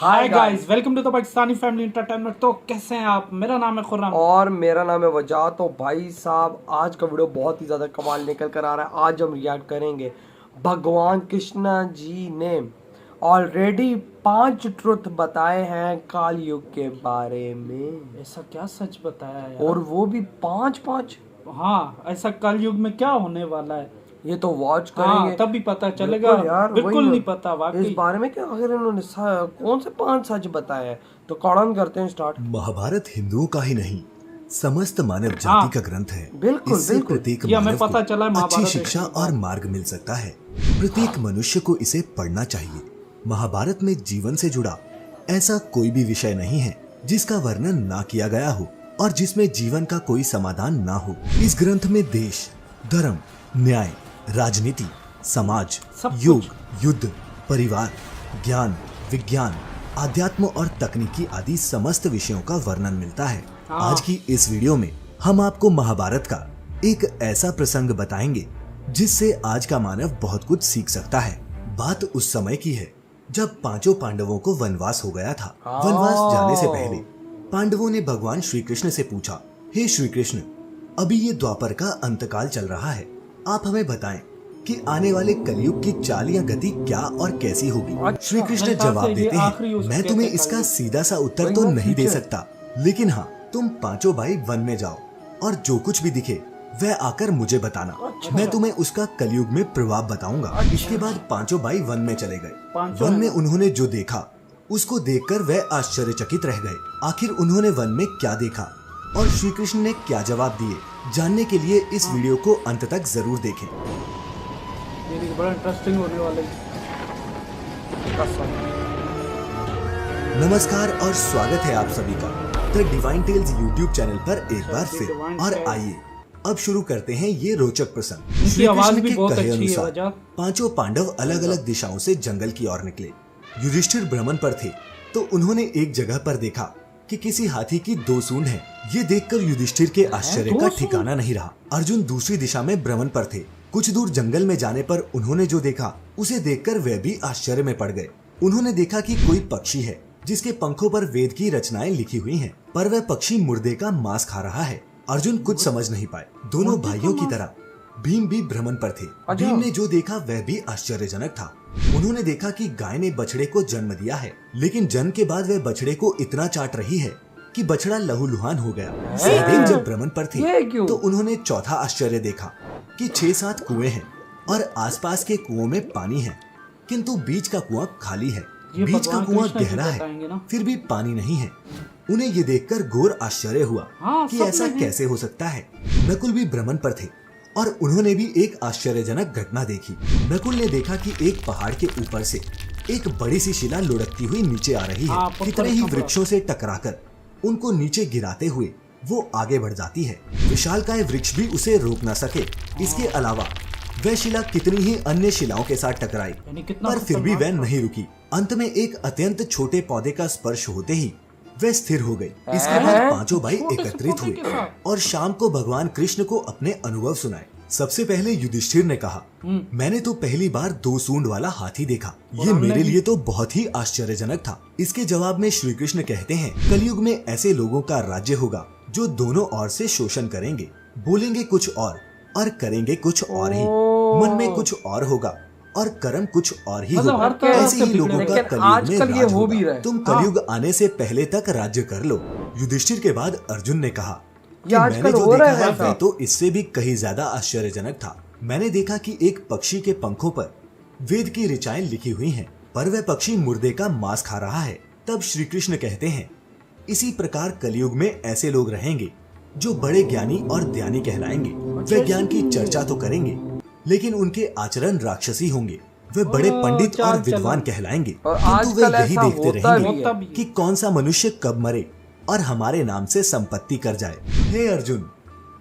Hi guys, welcome to the Pakistani family entertainment. तो कैसे हैं आप? मेरा नाम है खुर्रम और मेरा नाम है वजह। तो भाई साहब, आज का वीडियो बहुत ही ज़्यादा कमाल निकल कर आ रहा है। आज हम रिएक्ट करेंगे। भगवान कृष्ण जी ने ऑलरेडी 5 ट्रुथ बताए हैं काल युग के बारे में। ऐसा क्या सच बताया है और वो भी 5-5। हाँ, ऐसा कल युग में क्या होने वाला है ये तो वॉच हाँ, करेंगे तभी पता चलेगा। बिल्कुल यार, बिल्कुल वही नहीं ना। पता वाकई इस बारे में क्या अगर इन्होंने कौन से 5 सच बताए हैं। तो कौन करते हैं स्टार्ट। महाभारत हिंदुओं का ही नहीं, समस्त मानव जाति हाँ, का ग्रंथ है। बिल्कुल, इससे बिल्कुल। प्रत्येक ये हमें मानव पता चला है को अच्छी महाभारत शिक्षा एक और मार्ग मिल सकता है। प्रत्येक मनुष्य को इसे पढ़ना चाहिए। महाभारत में जीवन से जुड़ा ऐसा कोई भी विषय नहीं है जिसका वर्णन ना किया गया हो और जिसमें जीवन का कोई समाधान ना हो। इस ग्रंथ में देश, धर्म, न्याय, राजनीति, समाज, सब योग, युद्ध, परिवार, ज्ञान, विज्ञान, आध्यात्म और तकनीकी आदि समस्त विषयों का वर्णन मिलता है। आज की इस वीडियो में हम आपको महाभारत का एक ऐसा प्रसंग बताएंगे जिससे आज का मानव बहुत कुछ सीख सकता है। बात उस समय की है जब 5 पांडवों को वनवास हो गया था। वनवास जाने से पहले पांडवों ने भगवान श्री कृष्ण से पूछा, हे श्री कृष्ण, अभी ये द्वापर का अंतकाल चल रहा है, आप हमें बताएं कि आने वाले कलयुग की चाल या गति क्या और कैसी होगी। श्री कृष्ण जवाब देते हैं, मैं तुम्हें इसका सीधा सा उत्तर तो नहीं दे सकता, लेकिन हाँ, तुम 5 भाई वन में जाओ और जो कुछ भी दिखे वह आकर मुझे बताना। मैं तुम्हें उसका कलयुग में प्रभाव बताऊंगा। इसके बाद 5 भाई वन में चले गए। वन में उन्होंने जो देखा उसको देखकर वह आश्चर्यचकित रह गए। आखिर उन्होंने वन में क्या देखा और श्री कृष्ण ने क्या जवाब दिए, जानने के लिए इस वीडियो को अंत तक जरूर देखें। ये बड़ा इंटरेस्टिंग होने वाला नमस्कार और स्वागत है आप सभी का the divine tales YouTube channel पर एक बार फिर। और आइए अब शुरू करते हैं ये रोचक प्रसंग। इनकी आवाज भी बहुत अच्छी है वजह। 5 पांडव अलग अलग दिशाओं से जंगल की ओर निकले। युधिष्ठिर भ्रमण पर थे तो उन्होंने एक जगह पर देखा कि किसी हाथी की 2 सूंड हैं। ये देखकर युधिष्ठिर के आश्चर्य का ठिकाना नहीं रहा। अर्जुन दूसरी दिशा में भ्रमण पर थे। कुछ दूर जंगल में जाने पर उन्होंने जो देखा उसे देखकर वे भी आश्चर्य में पड़ गए। उन्होंने देखा कि कोई पक्षी है जिसके पंखों पर वेद की रचनाएं लिखी हुई हैं, पर वह पक्षी मुर्दे का मांस खा रहा है। अर्जुन कुछ समझ नहीं पाए। दोनों भाइयों की तरह भीम भी भ्रमण पर थे। भीम ने जो देखा वह भी आश्चर्यजनक था। उन्होंने देखा कि गाय ने बछड़े को जन्म दिया है, लेकिन जन्म के बाद वह बछड़े को इतना चाट रही है कि बछड़ा लहूलुहान हो गया। सहदेव जब भ्रमण पर थे तो उन्होंने चौथा आश्चर्य देखा कि 6-7 कुएं हैं और आसपास के कुओं में पानी है, किंतु बीच का कुआं खाली है। बीच का कुआं गहरा है, फिर भी पानी नहीं है। उन्हें ये देखकर घोर आश्चर्य हुआ कि ऐसा कैसे हो सकता है। नकुल भी भ्रमण पर थे और उन्होंने भी एक आश्चर्यजनक घटना देखी। नकुल ने देखा कि एक पहाड़ के ऊपर से एक बड़ी सी शिला लुढ़कती हुई नीचे आ रही है। कितने ही वृक्षों से टकराकर उनको नीचे गिराते हुए वो आगे बढ़ जाती है। विशालकाय वृक्ष भी उसे रोक न सके। इसके अलावा वह शिला कितनी ही अन्य शिलाओं के साथ टकराई, पर फिर भी वह नहीं रुकी। अंत में एक अत्यंत छोटे पौधे का स्पर्श होते ही वह स्थिर हो गई। इसके बाद 5 भाई एकत्रित हुए और शाम को भगवान कृष्ण को अपने अनुभव सुनाए। सबसे पहले युधिष्ठिर ने कहा, मैंने तो पहली बार 2 सूंड वाला हाथी देखा। ये मेरे लिए तो बहुत ही आश्चर्यजनक था। इसके जवाब में श्री कृष्ण कहते हैं, कलयुग में ऐसे लोगों का राज्य होगा जो दोनों ओर से शोषण करेंगे, बोलेंगे कुछ और करेंगे कुछ और ही। मन में कुछ और होगा और कर्म कुछ और ही होगा। ऐसे ही लोगों का कलयुग में राज होगा। तुम कलयुग आने से पहले तक राज्य कर लो। युधिष्ठिर के बाद अर्जुन ने कहा कि मैंने जो देखा है वह तो इससे भी कहीं ज्यादा आश्चर्यजनक था। मैंने देखा कि एक पक्षी के पंखों पर वेद की ऋचाएं लिखी हुई हैं, पर वह पक्षी मुर्दे का मांस खा रहा है। तब श्री कृष्ण कहते हैं, इसी प्रकार कलयुग में ऐसे लोग रहेंगे जो बड़े ज्ञानी और ध्यानी कहलाएंगे। वे ज्ञान की चर्चा तो करेंगे, लेकिन उनके आचरण राक्षसी होंगे। वे बड़े पंडित और विद्वान कहलाएंगे, किंतु वे यही देखते रहेंगे कि कौन सा मनुष्य कब मरे और हमारे नाम से संपत्ति कर जाए। हे अर्जुन,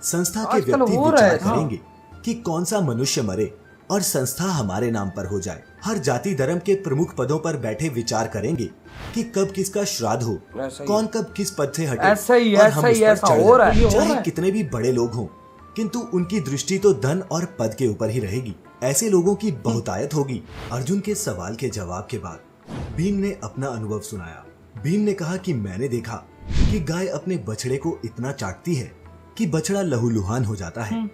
संस्था के व्यक्ति विचार करेंगे कि कौन सा मनुष्य मरे और संस्था हमारे नाम पर हो जाए। हर जाति धर्म के प्रमुख पदों पर बैठे विचार करेंगे कि कब किसका श्राद्ध हो, कौन कब किस पद से हटे और हम उस पर चढ़ जाएं। चाहे कितने भी बड़े लोग हों, किंतु उनकी दृष्टि तो धन और पद के ऊपर ही रहेगी। ऐसे लोगों की बहुतायत होगी। अर्जुन के सवाल के जवाब के बाद भीम ने अपना अनुभव सुनाया। भीम ने कहा कि मैंने देखा कि गाय अपने बछड़े को इतना चाटती है कि बछड़ा लहूलुहान हो जाता है।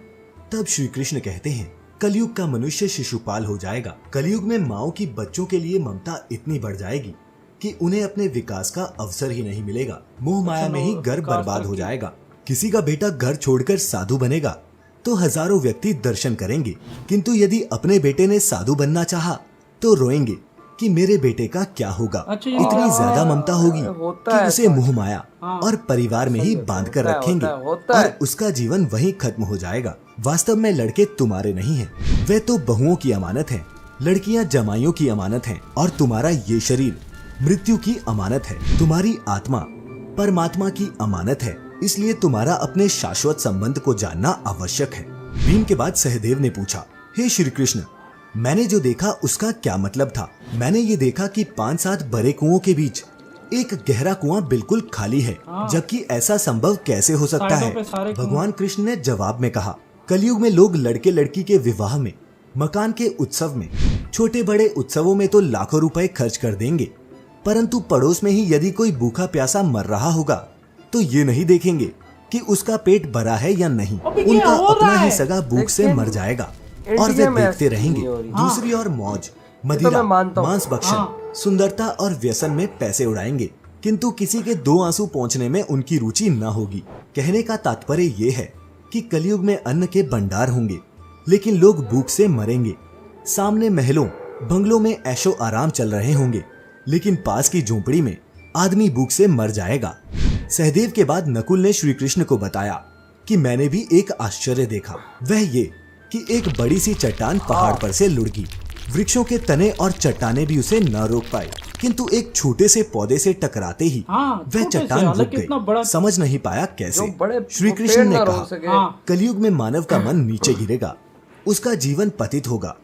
तब श्री कृष्ण कहते हैं, कलयुग का मनुष्य शिशुपाल हो जाएगा। कलयुग में माओ की बच्चों के लिए ममता इतनी बढ़ जाएगी कि उन्हें अपने विकास का अवसर ही नहीं मिलेगा। मोह माया में ही घर बर्बाद हो जाएगा। किसी का बेटा घर छोड़कर साधु बनेगा तो हजारों व्यक्ति दर्शन करेंगे, किंतु यदि अपने बेटे ने साधु बनना चाहा तो रोएंगे कि मेरे बेटे का क्या होगा। इतनी ज्यादा ममता होगी कि उसे मोह माया और परिवार में ही बांध कर रखेंगे और उसका जीवन वहीं खत्म हो जाएगा। वास्तव में लड़के तुम्हारे नहीं हैं, वे तो बहुओं की अमानत हैं। लड़कियां जमाइयों की अमानत हैं और तुम्हारा ये शरीर मृत्यु की अमानत है। तुम्हारी आत्मा परमात्मा की अमानत है, इसलिए तुम्हारा अपने शाश्वत संबंध को जानना आवश्यक है। भीम के बाद सहदेव ने पूछा, हे श्री कृष्ण, मैंने जो देखा उसका क्या मतलब था? मैंने ये देखा कि 5-7 बड़े कुओं के बीच एक गहरा कुआं बिल्कुल खाली है, जबकि ऐसा संभव कैसे हो सकता है? भगवान कृष्ण ने जवाब में कहा, कलयुग में लोग लड़के लड़की के विवाह में, मकान के उत्सव में, छोटे बड़े उत्सवों में तो लाखों रुपए खर्च कर देंगे, परंतु पड़ोस में ही यदि कोई भूखा प्यासा मर रहा होगा तो ये नहीं देखेंगे कि उसका पेट भरा है या नहीं। उनका अपना ही सगा भूख से मर जाएगा और वे देखते रहेंगे। दूसरी ओर मौज, मदिरा, मांस भक्षण, सुंदरता और व्यसन में पैसे उड़ाएंगे, किंतु किसी के 2 आंसू पहुंचने में उनकी रुचि न होगी। कहने का तात्पर्य ये है कि कलयुग में अन्न के भंडार होंगे, लेकिन लोग भूख से मरेंगे। सामने महलों बंगलों में ऐशो आराम चल रहे होंगे, लेकिन पास की झोंपड़ी में आदमी भूख से मर जाएगा। सहदेव के बाद नकुल ने श्री कृष्ण को बताया कि मैंने भी एक आश्चर्य देखा। वह ये कि एक बड़ी सी चट्टान पहाड़ पर से लुढ़की। वृक्षों के तने और चट्टाने भी उसे न रोक पाए, किंतु एक छोटे से पौधे से टकराते ही वह चट्टान रुक गई। समझ नहीं पाया कैसे। श्री कृष्ण ने कहा, कलयुग में मानव का मन नीचे गिरेगा, उसका जीवन पतित होगा।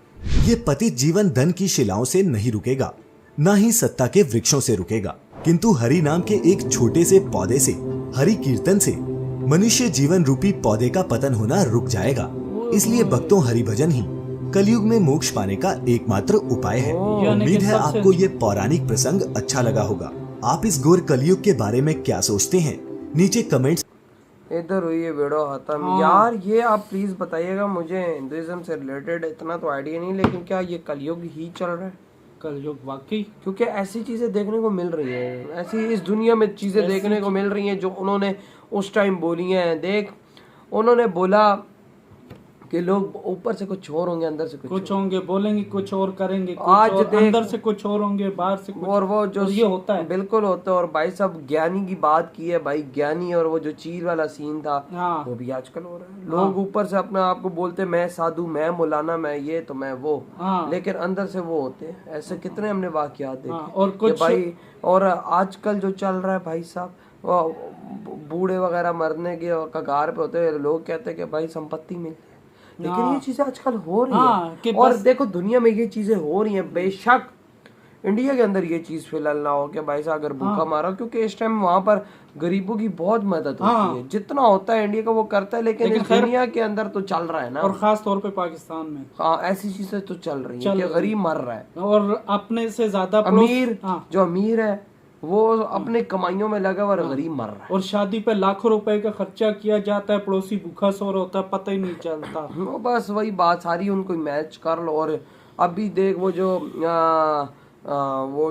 ये पतित जीवन धन की शिलाओं से नहीं रुकेगा, न ही सत्ता के वृक्षों से रुकेगा, किंतु हरि नाम के एक छोटे से पौधे से, हरि कीर्तन से मनुष्य जीवन रूपी पौधे का पतन होना रुक जाएगा। इसलिए भक्तों, हरि भजन ही कलयुग में मोक्ष पाने का एकमात्र उपाय है। उम्मीद है आपको ये पौराणिक प्रसंग अच्छा लगा होगा। आप इस घोर कलयुग के बारे में क्या सोचते हैं? नीचे कमेंट्स। इधर हुई ये वीडियो खत्म। यार ये आप प्लीज बताइएगा, मुझे हिंदुइज्म से रिलेटेड इतना तो आइडिया नहीं, लेकिन क्या ये कलयुग ही चल रहा है? कलयुग वाकई, क्योंकि ऐसी चीजें देखने को मिल रही हैं, ऐसी इस दुनिया में चीजें देखने को मिल रही हैं जो उन्होंने उस टाइम बोली हैं। देख, उन्होंने बोला कि लोग ऊपर से कुछ और होंगे, अंदर से कुछ होंगे, बोलेंगे कुछ और, करेंगे कुछ आज और, देख, अंदर से कुछ और होंगे, बाहर से कुछ और वो जो ये होता है, बिल्कुल होता है। और भाई साहब ज्ञानी की बात की है, भाई ज्ञानी, और वो जो चील वाला सीन था वो भी आजकल हो रहा है। लोग ऊपर से अपने आप को बोलते मैं साधु, मैं मौलाना, मैं ये तो मैं वो, लेकिन अंदर से वो होते हैं। ऐसे कितने हमने वाकयात देखे और कुछ भाई। और आजकल जो चल रहा है भाई साहब, बूढ़े वगैरह मरने के कगार पे होते हैं, लोग कहते हैं कि भाई संपत्ति मिल, लेकिन ये चीजें आजकल हो रही है। और देखो दुनिया में ये चीजें हो रही हैं। बेशक इंडिया के अंदर ये चीज फिलहाल ना हो कि भाई साहब अगर भूखा मारा, क्योंकि इस टाइम वहाँ पर गरीबों की बहुत मदद होती है। जितना होता है इंडिया का वो करता है, लेकिन इस दुनिया के अंदर तो चल रहा है ना, और खास तौर पे पाकिस्तान में ऐसी चीजें तो चल रही है कि गरीब मर रहा है, और अपने से ज्यादा अमीर जो अमीर है वो अपने कमाइयों में लगा हुआ, गरीब मर रहा है। और शादी पे लाखों रुपए का खर्चा किया जाता है, पड़ोसी भूखा सो रहा होता है, पता ही नहीं चलता। बस वही बात सारी उनको मैच कर लो। और अभी देख वो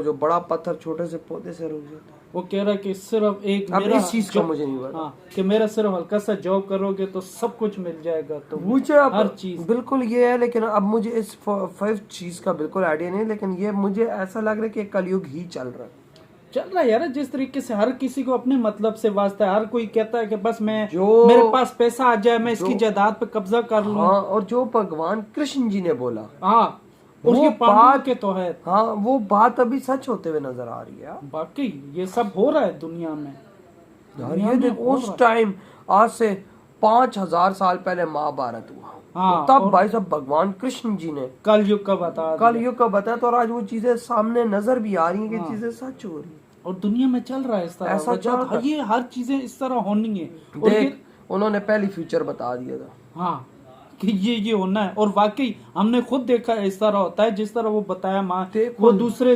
जो बड़ा पत्थर छोटे से पौधे से रुक जाता है, वो कह रहा है कि सिर्फ एक मेरा इस चीज का मुझे नहीं पता कि मेरा सिर्फ हल्का सा जॉब करोगे तो सब कुछ मिल जाएगा। तो मुझे हर चीज बिल्कुल ये है, लेकिन अब मुझे इस 5 चीज का बिल्कुल आइडिया नहीं, लेकिन ये मुझे ऐसा लग रहा है कि कलयुग ही चल रहा है यार। जिस तरीके से हर किसी को अपने मतलब से वास्ता है, हर कोई कहता है कि बस मेरे पास पैसा आ जाए, मैं इसकी जायदाद पे कब्जा कर लूं। और जो भगवान कृष्ण जी ने बोला, उसकी बात के तो है, वो बात अभी सच होते हुए नजर आ रही है। बाकी ये सब हो रहा है दुनिया में यार। ये देखो उस टाइम, आज से 5000 साल पहले महाभारत हुआ, तब भाई साहब भगवान कृष्ण जी ने कलयुग का बताया, तो आज वो चीजें सामने नजर भी आ रही हैं कि चीजें सच हो रही है, और दुनिया में चल रहा है इस तरह। ऐसा चल रहा है, ये हर चीजें इस तरह होनी है। देख उन्होंने पहले फ्यूचर बता दिया था कि ये होना है, और वाकई हमने खुद देखा है इस तरह होता है जिस तरह वो बताया। वो दूसरे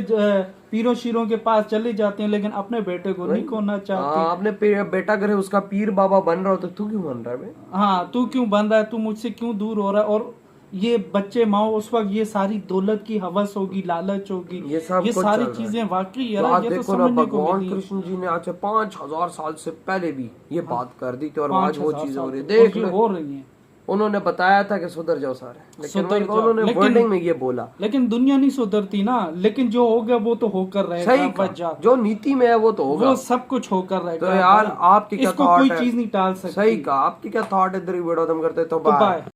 पीरों शीरों के पास चली जाती हैं, लेकिन अपने बेटे को नहीं खोना चाहती। हाँ, अपने बेटा करे उसका पीर बाबा बन रहा हो तो तू क्यों बन रहा है बे? हाँ, तू क्यों बन रहा है, तू मुझसे क्यों दूर हो रहा है। और ये बच्चे माओ उस वक्त ये सारी दौलत की हवस होगी, लालच होगी, ये सब ये कुछ सारी चल रहा है। चीजें वाकई तो यार आज ये तो देखो ना, समझने को भगवान मिली। कृष्ण जी ने आज से 5000 साल से पहले भी ये बात कर दी थी और आज वो 5000 चीजें हो रही है। साल देख और लो, ये हो रही है। उन्होंने बताया था कि सुधर जाओ सारे, लेकिन सुधर वही जाओ, उन्होंने लेकिन- वर्डिंग में ये बोला। लेकिन दुनिया नहीं सुधरती ना, लेकिन जो हो गया वो तो होकर सही रहेगा। कहा, वजह जो नीति में है वो तो होगा, वो सब कुछ होकर रहेगा। तो यार भाई, आपकी क्या इसको थॉट कोई है? चीज नहीं टाल सकती। सही कहा, आपकी क्या थॉट है? इधर ही वीडियो खत्म करते तो तो बाय। बाय।